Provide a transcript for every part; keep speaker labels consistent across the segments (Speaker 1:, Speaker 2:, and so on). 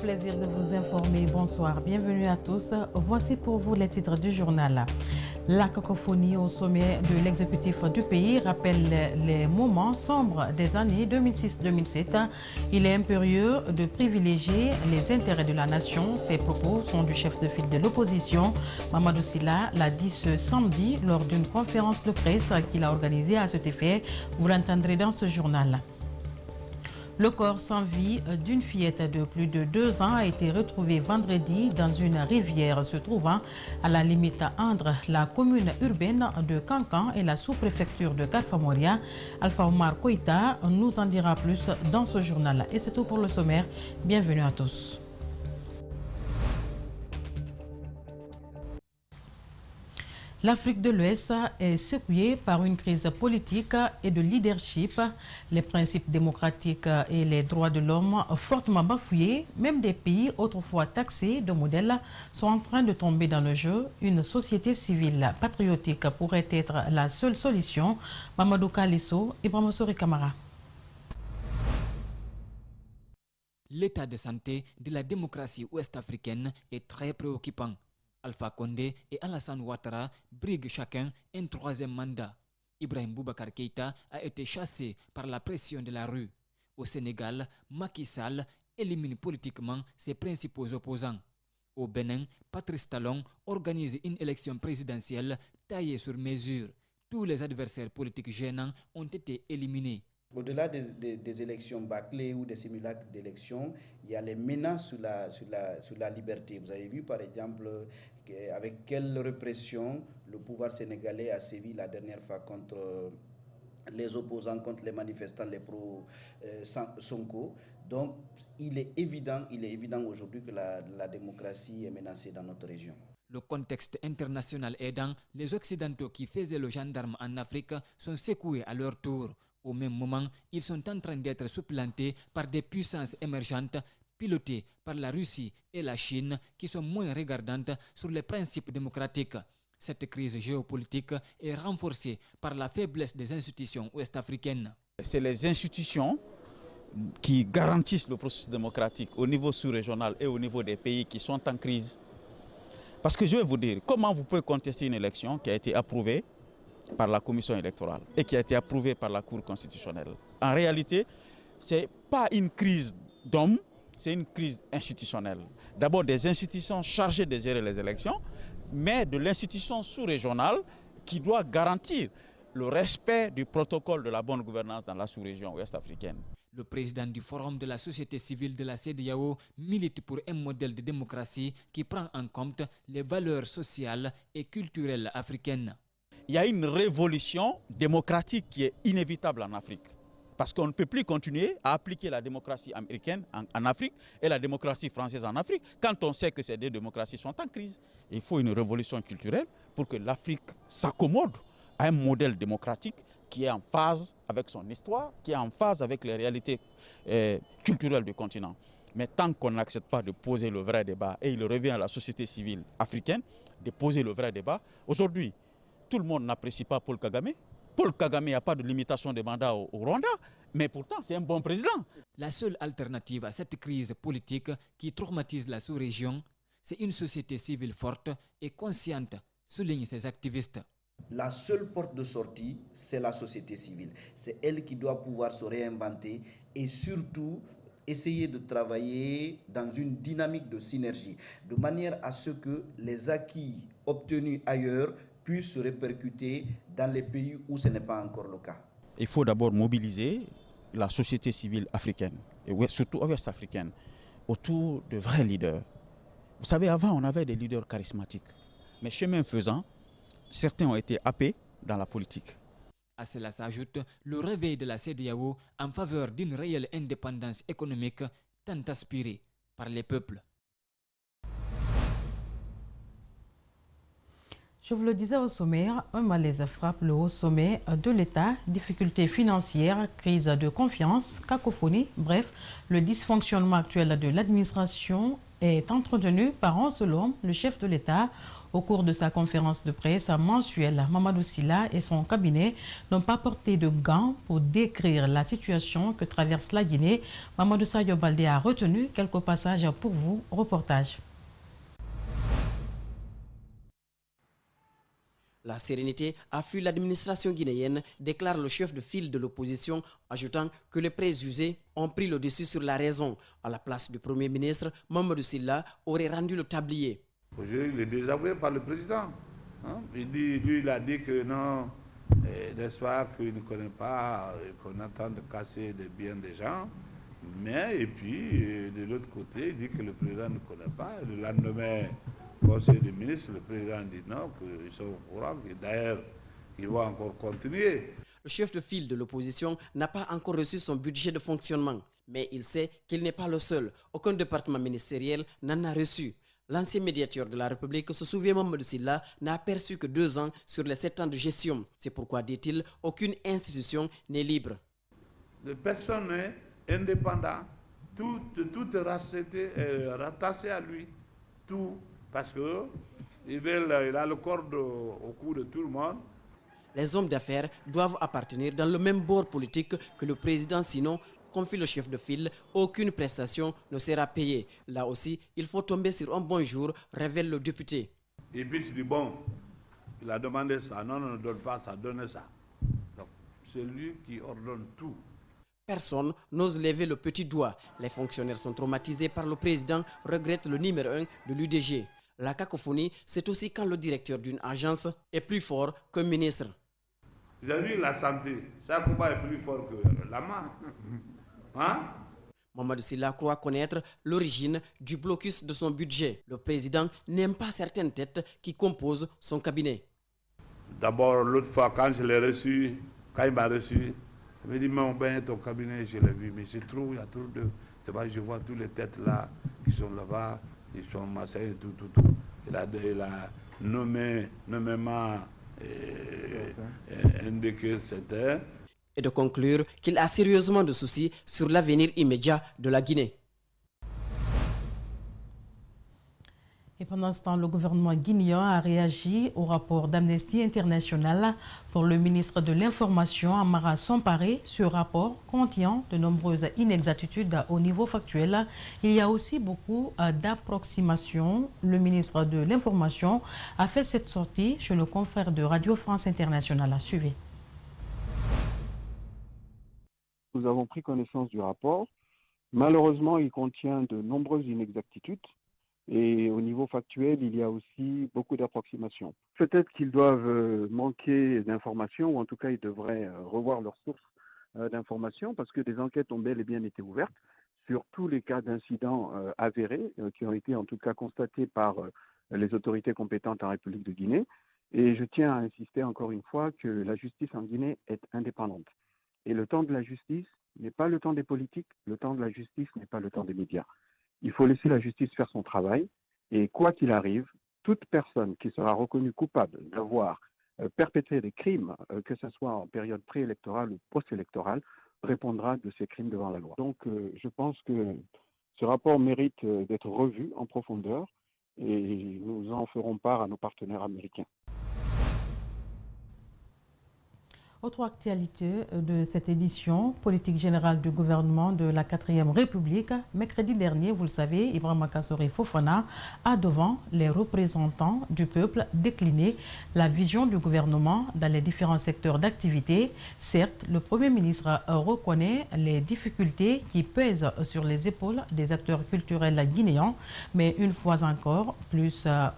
Speaker 1: plaisir de vous informer. Bonsoir, bienvenue à tous. Voici pour vous les titres du journal. La cacophonie au sommet de l'exécutif du pays rappelle les moments sombres des années 2006-2007. Il est impérieux de privilégier les intérêts de la nation. Ces propos sont du chef de file de l'opposition. Mamadou Sylla l'a dit ce samedi lors d'une conférence de presse qu'il a organisée à cet effet. Vous l'entendrez dans ce journal. Le corps sans vie d'une fillette de plus de 2 ans a été retrouvé vendredi dans une rivière se trouvant à la limite entre la commune urbaine de Kankan et la sous-préfecture de Karfamoria. Alpha Omar Koïta nous en dira plus dans ce journal. Et c'est tout pour le sommaire. Bienvenue à tous. L'Afrique de l'Ouest est secouée par une crise politique et de leadership. Les principes démocratiques et les droits de l'homme fortement bafoués, même des pays autrefois taxés de modèles, sont en train de tomber dans le jeu. Une société civile patriotique pourrait être la seule solution. Mamadou Kalisso et Bramosori Kamara.
Speaker 2: L'état de santé de la démocratie ouest-africaine est très préoccupant. Alpha Condé et Alassane Ouattara briguent chacun un 3e mandat. Ibrahim Boubacar Keïta a été chassé par la pression de la rue. Au Sénégal, Macky Sall élimine politiquement ses principaux opposants. Au Bénin, Patrice Talon organise une élection présidentielle taillée sur mesure. Tous les adversaires politiques gênants ont été éliminés.
Speaker 3: Au-delà des élections bâclées ou des simulacres d'élections, il y a les menaces sur la liberté. Vous avez vu par exemple avec quelle répression le pouvoir sénégalais a sévi la dernière fois contre les opposants, contre les manifestants, les pro-Sonko. Donc il est évident aujourd'hui que la démocratie est menacée dans notre région.
Speaker 2: Le contexte international aidant, les Occidentaux qui faisaient le gendarme en Afrique sont secoués à leur tour. Au même moment, ils sont en train d'être supplantés par des puissances émergentes pilotées par la Russie et la Chine qui sont moins regardantes sur les principes démocratiques. Cette crise géopolitique est renforcée par la faiblesse des institutions ouest-africaines.
Speaker 4: C'est les institutions qui garantissent le processus démocratique au niveau sous-régional et au niveau des pays qui sont en crise. Parce que je vais vous dire, comment vous pouvez contester une élection qui a été approuvée par la commission électorale et qui a été approuvée par la Cour constitutionnelle? En réalité, ce n'est pas une crise d'hommes, c'est une crise institutionnelle. D'abord des institutions chargées de gérer les élections, mais de l'institution sous-régionale qui doit garantir le respect du protocole de la bonne gouvernance dans la sous-région ouest-africaine.
Speaker 2: Le président du Forum de la société civile de la CEDEAO milite pour un modèle de démocratie qui prend en compte les valeurs sociales et culturelles africaines.
Speaker 4: Il y a une révolution démocratique qui est inévitable en Afrique. Parce qu'on ne peut plus continuer à appliquer la démocratie américaine en Afrique et la démocratie française en Afrique quand on sait que ces deux démocraties sont en crise. Il faut une révolution culturelle pour que l'Afrique s'accommode à un modèle démocratique qui est en phase avec son histoire, qui est en phase avec les réalités culturelles du continent. Mais tant qu'on n'accepte pas de poser le vrai débat, et il revient à la société civile africaine de poser le vrai débat, aujourd'hui, tout le monde n'apprécie pas Paul Kagame. Paul Kagame n'a pas de limitation de mandat au Rwanda, mais pourtant c'est un bon président.
Speaker 2: La seule alternative à cette crise politique qui traumatise la sous-région, c'est une société civile forte et consciente, soulignent ces activistes.
Speaker 3: La seule porte de sortie, c'est la société civile. C'est elle qui doit pouvoir se réinventer et surtout essayer de travailler dans une dynamique de synergie, de manière à ce que les acquis obtenus ailleurs puissent se répercuter dans les pays où ce n'est pas encore le cas.
Speaker 4: Il faut d'abord mobiliser la société civile africaine, et surtout ouest-africaine, autour de vrais leaders. Vous savez, avant, on avait des leaders charismatiques. Mais chemin faisant, certains ont été happés dans la politique.
Speaker 2: À cela s'ajoute le réveil de la CEDEAO en faveur d'une réelle indépendance économique tant aspirée par les peuples.
Speaker 1: Je vous le disais au sommaire, un malaise frappe le haut sommet de l'État. Difficultés financières, crise de confiance, cacophonie, bref, le dysfonctionnement actuel de l'administration est entretenu par un seul homme, le chef de l'État. Au cours de sa conférence de presse mensuelle, Mamadou Sylla et son cabinet n'ont pas porté de gants pour décrire la situation que traverse la Guinée. Mamadou Sadio Baldé a retenu quelques passages pour vous. Reportage.
Speaker 5: La sérénité a fui l'administration guinéenne, déclare le chef de file de l'opposition, ajoutant que les préjugés ont pris le dessus sur la raison. À la place du Premier ministre, Mamadou Sylla aurait rendu le tablier.
Speaker 6: Aujourd'hui, il est désavoué par le président. Il a dit que non, n'est-ce pas, qu'il ne connaît pas, qu'on attend de casser les biens des gens. Mais, et puis, de l'autre côté, il dit que le président ne connaît pas. Le lendemain, Conseil des ministres, le président dit non, qu'ils sont au courant, et d'ailleurs, ils vont encore continuer.
Speaker 5: Le chef de file de l'opposition n'a pas encore reçu son budget de fonctionnement, mais il sait qu'il n'est pas le seul. Aucun département ministériel n'en a reçu. L'ancien médiateur de la République se souvient, Mamadou Sylla n'a perçu que 2 ans sur les 7 ans de gestion. C'est pourquoi, dit-il, aucune institution n'est libre.
Speaker 6: Personne n'est indépendant. Tout est rattaché à lui. Tout. Parce qu'il a le corde au cou de tout le monde.
Speaker 5: Les hommes d'affaires doivent appartenir dans le même bord politique que le président, sinon, confie le chef de file, aucune prestation ne sera payée. Là aussi, il faut tomber sur un bon jour, révèle le député.
Speaker 6: Et puis il dit bon, il a demandé ça, non, on ne donne pas ça, donne ça. Donc c'est lui qui ordonne tout.
Speaker 5: Personne n'ose lever le petit doigt. Les fonctionnaires sont traumatisés par le président, regrette le numéro 1 de l'UDG. La cacophonie, c'est aussi quand le directeur d'une agence est plus fort qu'un ministre.
Speaker 6: Vous avez vu la santé, ça combat est plus fort que la main. Hein?
Speaker 5: Mamadou Sylla croit connaître l'origine du blocus de son budget. Le président n'aime pas certaines têtes qui composent son cabinet.
Speaker 6: D'abord, l'autre fois, quand je l'ai reçu, quand il m'a reçu, il m'a dit, mais ben, ton cabinet, je l'ai vu, mais c'est trop, il y a trop de... C'est vrai, je vois toutes les têtes là, qui sont là-bas, ils sont massés, tout. Il a nommément indiqué c'était.
Speaker 5: Et de conclure qu'il a sérieusement de soucis sur l'avenir immédiat de la Guinée.
Speaker 1: Et pendant ce temps, le gouvernement guinéen a réagi au rapport d'Amnesty International pour le ministre de l'Information, Amara Somparé. Ce rapport contient de nombreuses inexactitudes au niveau factuel. Il y a aussi beaucoup d'approximations. Le ministre de l'Information a fait cette sortie chez nos confrères de Radio France Internationale. Suivez.
Speaker 7: Nous avons pris connaissance du rapport. Malheureusement, il contient de nombreuses inexactitudes. Et au niveau factuel, il y a aussi beaucoup d'approximations. Peut-être qu'ils doivent manquer d'informations, ou en tout cas, ils devraient revoir leurs sources d'informations, parce que des enquêtes ont bel et bien été ouvertes sur tous les cas d'incidents avérés, qui ont été en tout cas constatés par les autorités compétentes en République de Guinée. Et je tiens à insister encore une fois que la justice en Guinée est indépendante. Et le temps de la justice n'est pas le temps des politiques, le temps de la justice n'est pas le temps des médias. Il faut laisser la justice faire son travail et quoi qu'il arrive, toute personne qui sera reconnue coupable d'avoir perpétré des crimes, que ce soit en période préélectorale ou post-électorale, répondra de ces crimes devant la loi. Donc je pense que ce rapport mérite d'être revu en profondeur et nous en ferons part à nos partenaires américains.
Speaker 1: Autre actualité de cette édition, politique générale du gouvernement de la 4e République. Mercredi dernier, vous le savez, Ibrahima Kassori Fofana a devant les représentants du peuple décliné la vision du gouvernement dans les différents secteurs d'activité. Certes, le Premier ministre reconnaît les difficultés qui pèsent sur les épaules des acteurs culturels guinéens, mais une fois encore,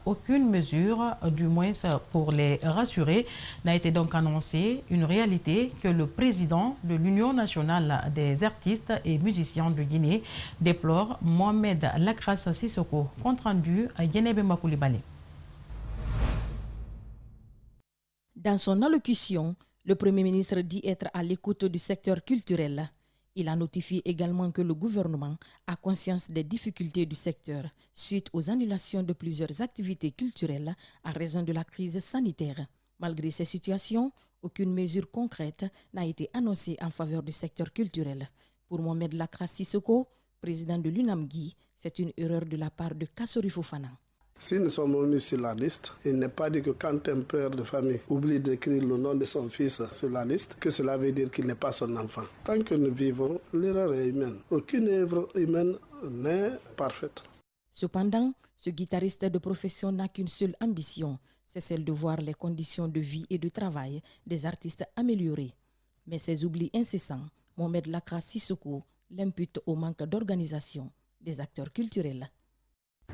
Speaker 1: aucune mesure, du moins pour les rassurer, n'a été donc annoncée. Une réalité que le président de l'Union nationale des artistes et musiciens de Guinée déplore, Mohamed Lakras Sissoko, compte rendu à Yenebe Makoulibalé.
Speaker 8: Dans son allocution, le Premier ministre dit être à l'écoute du secteur culturel. Il a notifié également que le gouvernement a conscience des difficultés du secteur suite aux annulations de plusieurs activités culturelles à raison de la crise sanitaire. Malgré ces situations, aucune mesure concrète n'a été annoncée en faveur du secteur culturel. Pour Mohamed Lakras Sissoko, président de l'UNAMGI, c'est une erreur de la part de Kassori Fofana.
Speaker 9: Si nous sommes mis sur la liste, il n'est pas dit que quand un père de famille oublie d'écrire le nom de son fils sur la liste, que cela veut dire qu'il n'est pas son enfant. Tant que nous vivons, l'erreur est humaine. Aucune œuvre humaine n'est parfaite.
Speaker 8: Cependant, ce guitariste de profession n'a qu'une seule ambition, c'est celle de voir les conditions de vie et de travail des artistes améliorées. Mais ces oublis incessants, Mohamed Lakra Sissoko l'impute au manque d'organisation des acteurs culturels.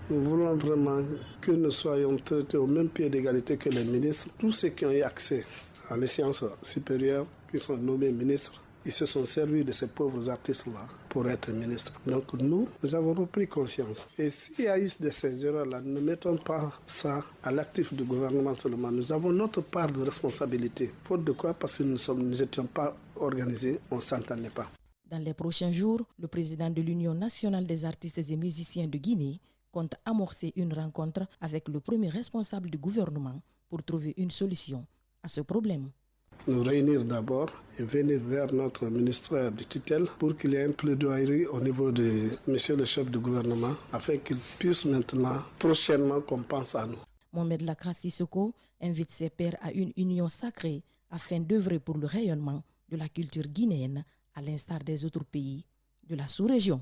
Speaker 9: Nous voulons vraiment que nous soyons traités au même pied d'égalité que les ministres. Tous ceux qui ont eu accès à les sciences supérieures, qui sont nommés ministres, ils se sont servis de ces pauvres artistes-là pour être ministres. Donc nous avons repris conscience. Et s'il y a eu de ces erreurs-là, ne mettons pas ça à l'actif du gouvernement seulement. Nous avons notre part de responsabilité. Faute de quoi? Parce que nous n'étions pas organisés, on ne s'entendait pas.
Speaker 8: Dans les prochains jours, le président de l'Union nationale des artistes et musiciens de Guinée compte amorcer une rencontre avec le premier responsable du gouvernement pour trouver une solution à ce problème.
Speaker 9: Nous réunir d'abord et venir vers notre ministère de tutelle pour qu'il y ait un plaidoyer au niveau de monsieur le chef du gouvernement afin qu'il puisse maintenant, prochainement, qu'on pense à nous.
Speaker 8: Mohamed Lakra Sissoko invite ses pairs à une union sacrée afin d'œuvrer pour le rayonnement de la culture guinéenne à l'instar des autres pays de la sous-région.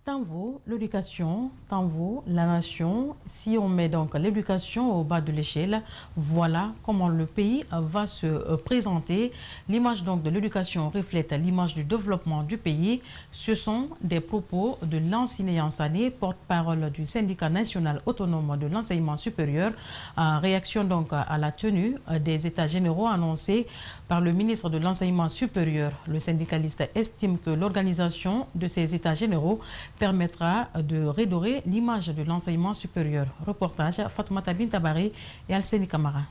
Speaker 1: Tant vaut l'éducation, tant vaut la nation. Si on met donc l'éducation au bas de l'échelle, voilà comment le pays va se présenter. L'image donc de l'éducation reflète l'image du développement du pays. Ce sont des propos de l'enseignant Sané, porte-parole du syndicat national autonome de l'enseignement supérieur, en réaction donc à la tenue des états généraux annoncés par le ministre de l'enseignement supérieur. Le syndicaliste estime que l'organisation de ces états généraux permettra de redorer l'image de l'enseignement supérieur. Reportage Fatoumata Bintabari et Alseni Kamara.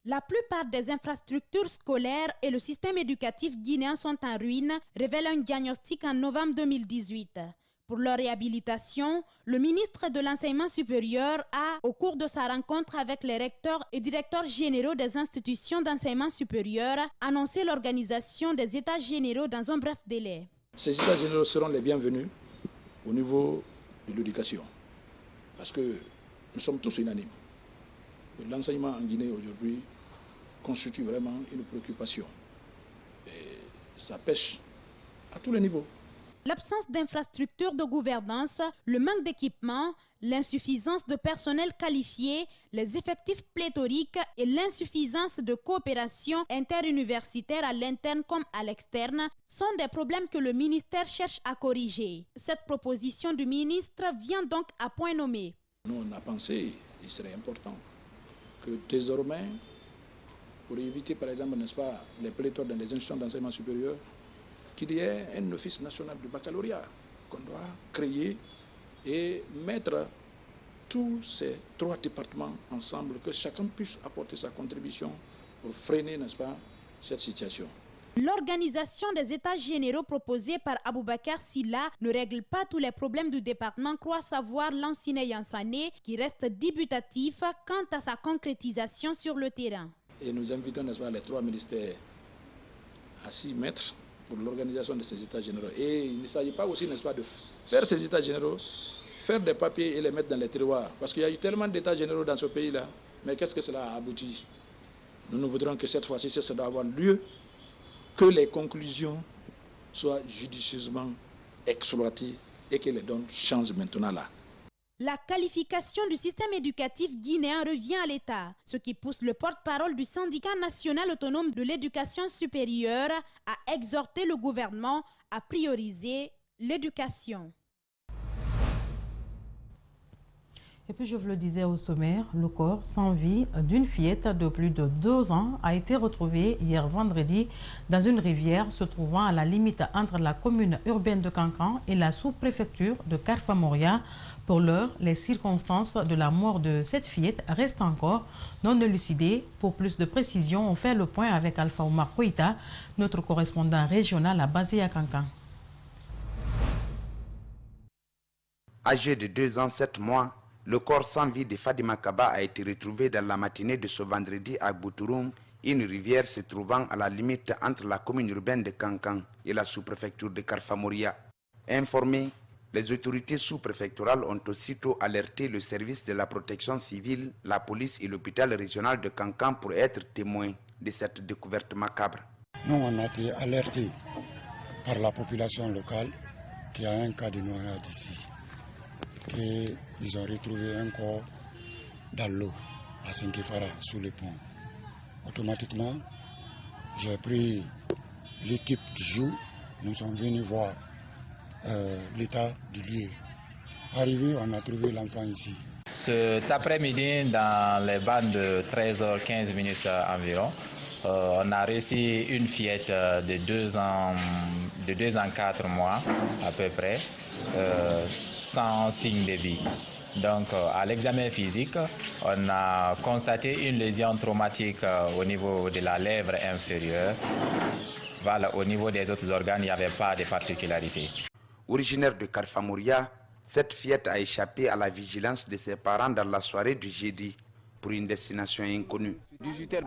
Speaker 10: La plupart des infrastructures scolaires et le système éducatif guinéen sont en ruine, révèle un diagnostic en novembre 2018. Pour leur réhabilitation, le ministre de l'Enseignement supérieur a, au cours de sa rencontre avec les recteurs et directeurs généraux des institutions d'enseignement supérieur, annoncé l'organisation des états généraux dans un bref délai.
Speaker 11: Ces états généraux seront les bienvenus au niveau de l'éducation, parce que nous sommes tous unanimes. L'enseignement en Guinée aujourd'hui constitue vraiment une préoccupation. Et ça pêche à tous les niveaux.
Speaker 10: L'absence d'infrastructures de gouvernance, le manque d'équipement, l'insuffisance de personnel qualifié, les effectifs pléthoriques et l'insuffisance de coopération interuniversitaire à l'interne comme à l'externe sont des problèmes que le ministère cherche à corriger. Cette proposition du ministre vient donc à point nommé.
Speaker 11: Nous, on a pensé qu'il serait important que désormais, pour éviter par exemple, n'est-ce pas, les pléthores dans les institutions d'enseignement supérieur, qu'il y ait un office national du baccalauréat qu'on doit créer et mettre tous ces trois départements ensemble, que chacun puisse apporter sa contribution pour freiner, n'est-ce pas, cette situation.
Speaker 10: L'organisation des états généraux proposée par Aboubakar Silla ne règle pas tous les problèmes du département, croit savoir l'enseignant Sané, qui reste dubitatif quant à sa concrétisation sur le terrain.
Speaker 11: Et nous invitons, n'est-ce pas, les trois ministères à s'y mettre pour l'organisation de ces états généraux. Et il ne s'agit pas aussi, n'est-ce pas, de faire ces états généraux, faire des papiers et les mettre dans les tiroirs. Parce qu'il y a eu tellement d'états généraux dans ce pays-là. Mais qu'est-ce que cela a abouti? Nous voudrons que cette fois-ci, ça doit avoir lieu, que les conclusions soient judicieusement exploitées et que les dons changent maintenant là.
Speaker 10: La qualification du système éducatif guinéen revient à l'État, ce qui pousse le porte-parole du syndicat national autonome de l'éducation supérieure à exhorter le gouvernement à prioriser l'éducation.
Speaker 1: Et puis je vous le disais au sommaire, le corps sans vie d'une fillette de plus de 2 ans a été retrouvé hier vendredi dans une rivière se trouvant à la limite entre la commune urbaine de Kankan et la sous-préfecture de Karfa-Moria. Pour l'heure, les circonstances de la mort de cette fillette restent encore non élucidées. Pour plus de précision, on fait le point avec Alpha Omar Koïta, notre correspondant régional basé à Kankan.
Speaker 12: Âgé de 2 ans, 7 mois, le corps sans vie de Fadima Kaba a été retrouvé dans la matinée de ce vendredi à Bouturum, une rivière se trouvant à la limite entre la commune urbaine de Kankan et la sous-préfecture de Karfamoria. Informés, les autorités sous-préfectorales ont aussitôt alerté le service de la protection civile, la police et l'hôpital régional de Kankan pour être témoins de cette découverte macabre.
Speaker 13: Nous, on a été alertés par la population locale qu'il y a un cas de noyade ici, qu'ils ont retrouvé un corps dans l'eau à Senkefara, sous le pont. Automatiquement, j'ai pris l'équipe du jour, nous sommes venus voir l'état du lieu. Arrivé, on a trouvé l'enfant ici.
Speaker 14: Cet après-midi, dans les bandes de 13h15 environ, on a reçu une fillette de 2 ans 4 mois à peu près, sans signe de vie. Donc à l'examen physique, on a constaté une lésion traumatique au niveau de la lèvre inférieure. Voilà, au niveau des autres organes, il n'y avait pas de particularité.
Speaker 12: Originaire de Karfamoria, cette fillette a échappé à la vigilance de ses parents dans la soirée du jeudi pour une destination inconnue.
Speaker 15: Jusqu'à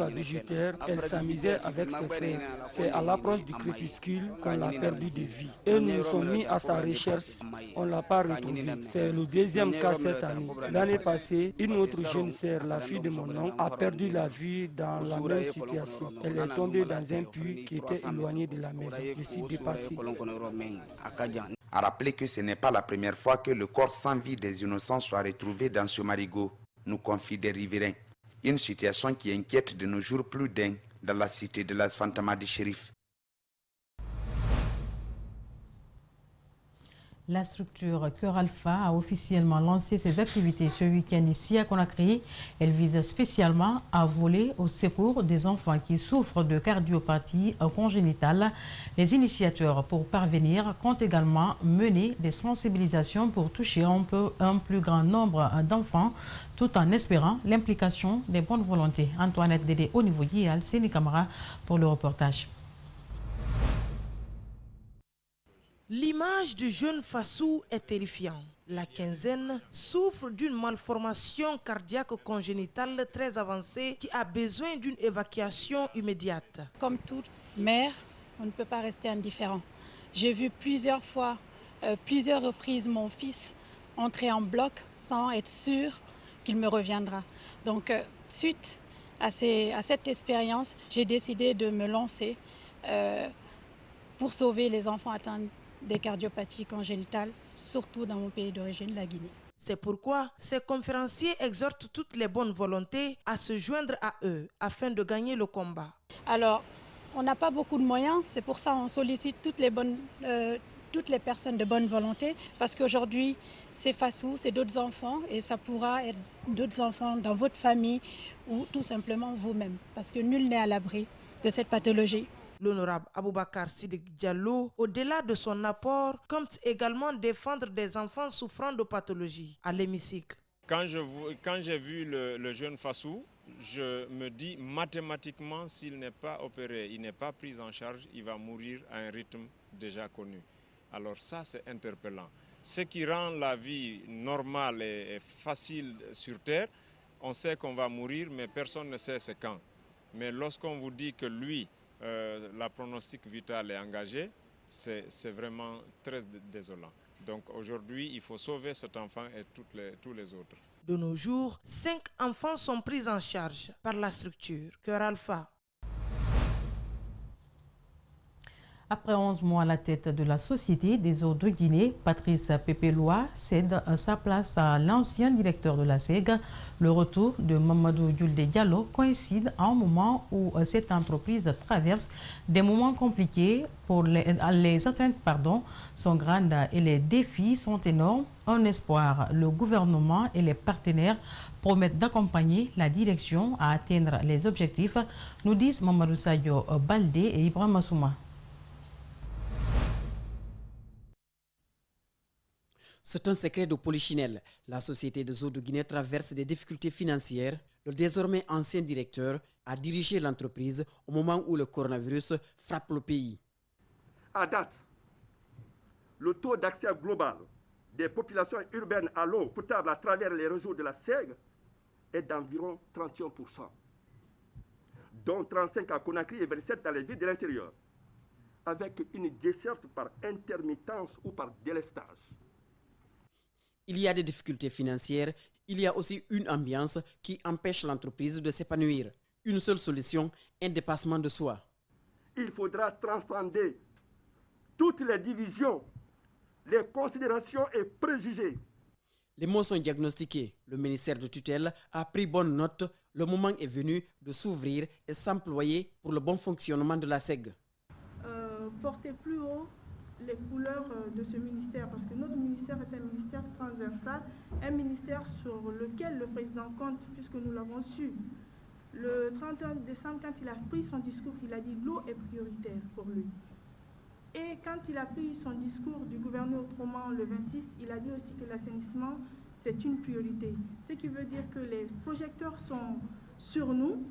Speaker 15: 18h, elle s'amusait avec ses frères. C'est à l'approche du crépuscule qu'on l'a perdue de vue. Et nous nous sommes mis à sa recherche. On ne l'a pas retrouvée. C'est le deuxième cas cette année. L'année passée, une autre jeune sœur, la fille de mon oncle, a perdu la vue dans la même situation. Elle est tombée dans un puits qui était éloigné de la maison. Je suis dépassé.
Speaker 12: A rappeler que ce n'est pas la première fois que le corps sans vie des innocents soit retrouvé dans ce marigot, nous confient des riverains. Une situation qui inquiète de nos jours plus d'un dans la cité de Las Fantamas Chérif.
Speaker 1: La structure Cœur Alpha a officiellement lancé ses activités ce week-end ici à Conakry. Elle vise spécialement à voler au secours des enfants qui souffrent de cardiopathie congénitale. Les initiateurs pour parvenir comptent également mener des sensibilisations pour toucher un plus grand nombre d'enfants, tout en espérant l'implication des bonnes volontés. Antoinette Dédé au niveau Yéal, Séni Camara pour le reportage.
Speaker 16: L'image du jeune Fassou est terrifiante. La quinzaine souffre d'une malformation cardiaque congénitale très avancée qui a besoin d'une évacuation immédiate.
Speaker 17: Comme toute mère, on ne peut pas rester indifférent. J'ai vu plusieurs fois, plusieurs reprises mon fils entrer en bloc sans être sûr qu'il me reviendra. Donc, suite à cette expérience, j'ai décidé de me lancer pour sauver les enfants atteints des cardiopathies congénitales, surtout dans mon pays d'origine, la Guinée.
Speaker 16: C'est pourquoi ces conférenciers exhortent toutes les bonnes volontés à se joindre à eux afin de gagner le combat.
Speaker 17: Alors, on n'a pas beaucoup de moyens, c'est pour ça qu'on sollicite toutes les personnes de bonne volonté, parce qu'aujourd'hui, c'est Fassou, c'est d'autres enfants, et ça pourra être d'autres enfants dans votre famille ou tout simplement vous-même, parce que nul n'est à l'abri de cette pathologie.
Speaker 16: L'honorable Aboubakar Sidik Diallo, au-delà de son apport, compte également défendre des enfants souffrant de pathologies à l'hémicycle.
Speaker 18: Quand j'ai vu le jeune Fassou, je me dis mathématiquement, s'il n'est pas opéré, il n'est pas pris en charge, il va mourir à un rythme déjà connu. Alors ça, c'est interpellant. Ce qui rend la vie normale et facile sur Terre, on sait qu'on va mourir, mais personne ne sait c'est quand. Mais lorsqu'on vous dit que lui, la pronostic vitale est engagée, c'est vraiment très désolant. Donc aujourd'hui, il faut sauver cet enfant et tous les autres.
Speaker 16: De nos jours, 5 enfants sont pris en charge par la structure Cœur Alpha.
Speaker 1: Après 11 mois à la tête de la Société des eaux de Guinée, Patrice Pépélois cède sa place à l'ancien directeur de la SEG. Le retour de Mamadou Yulde Diallo coïncide à un moment où cette entreprise traverse des moments compliqués. Les atteintes sont grandes et les défis sont énormes. Un espoir, le gouvernement et les partenaires promettent d'accompagner la direction à atteindre les objectifs, nous disent Mamadou Sadio Baldé et Ibrahim Massouma.
Speaker 5: C'est un secret de polichinelle. La Société des eaux de Guinée traverse des difficultés financières. Le désormais ancien directeur a dirigé l'entreprise au moment où le coronavirus frappe le pays.
Speaker 19: À date, le taux d'accès global des populations urbaines à l'eau potable à travers les réseaux de la SEG est d'environ 31%. dont 35 à Conakry et 27 dans les villes de l'intérieur, avec une desserte par intermittence ou par délestage.
Speaker 5: Il y a des difficultés financières, il y a aussi une ambiance qui empêche l'entreprise de s'épanouir. Une seule solution, un dépassement de soi.
Speaker 19: Il faudra transcender toutes les divisions, les considérations et préjugés.
Speaker 5: Les mots sont diagnostiqués. Le ministère de tutelle a pris bonne note. Le moment est venu de s'ouvrir et s'employer pour le bon fonctionnement de la SEG.
Speaker 20: Porter plus haut les couleurs de ce ministère, parce que notre ministère est un ministère transversal, un ministère sur lequel le président compte, puisque nous l'avons su. Le 31 décembre, quand il a pris son discours, il a dit l'eau est prioritaire pour lui. Et quand il a pris son discours du gouverneur autrement le 26, il a dit aussi que l'assainissement, c'est une priorité. Ce qui veut dire que les projecteurs sont sur nous.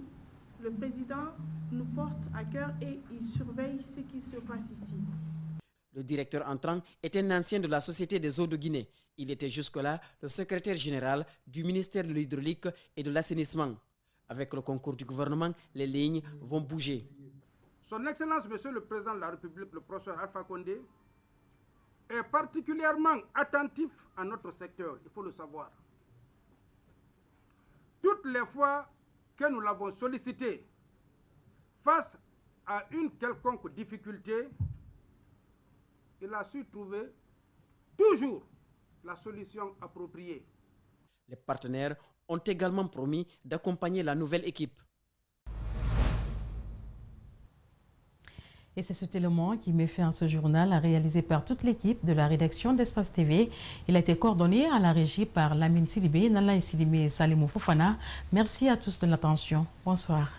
Speaker 20: Le président nous porte à cœur et il surveille ce qui se passe ici.
Speaker 5: Le directeur entrant est un ancien de la Société des eaux de Guinée. Il était jusque-là le secrétaire général du ministère de l'Hydraulique et de l'Assainissement. Avec le concours du gouvernement, les lignes vont bouger.
Speaker 21: Son Excellence, Monsieur le Président de la République, le professeur Alpha Condé, est particulièrement attentif à notre secteur, il faut le savoir. Toutes les fois que nous l'avons sollicité face à une quelconque difficulté, il a su trouver toujours la solution appropriée.
Speaker 5: Les partenaires ont également promis d'accompagner la nouvelle équipe.
Speaker 1: Et c'est ce élément qui met fin à ce journal réalisé par toute l'équipe de la rédaction d'Espace TV. Il a été coordonné à la régie par Lamine Sidibé, Nala Sidibé et Salimou Fofana. Merci à tous de l'attention. Bonsoir.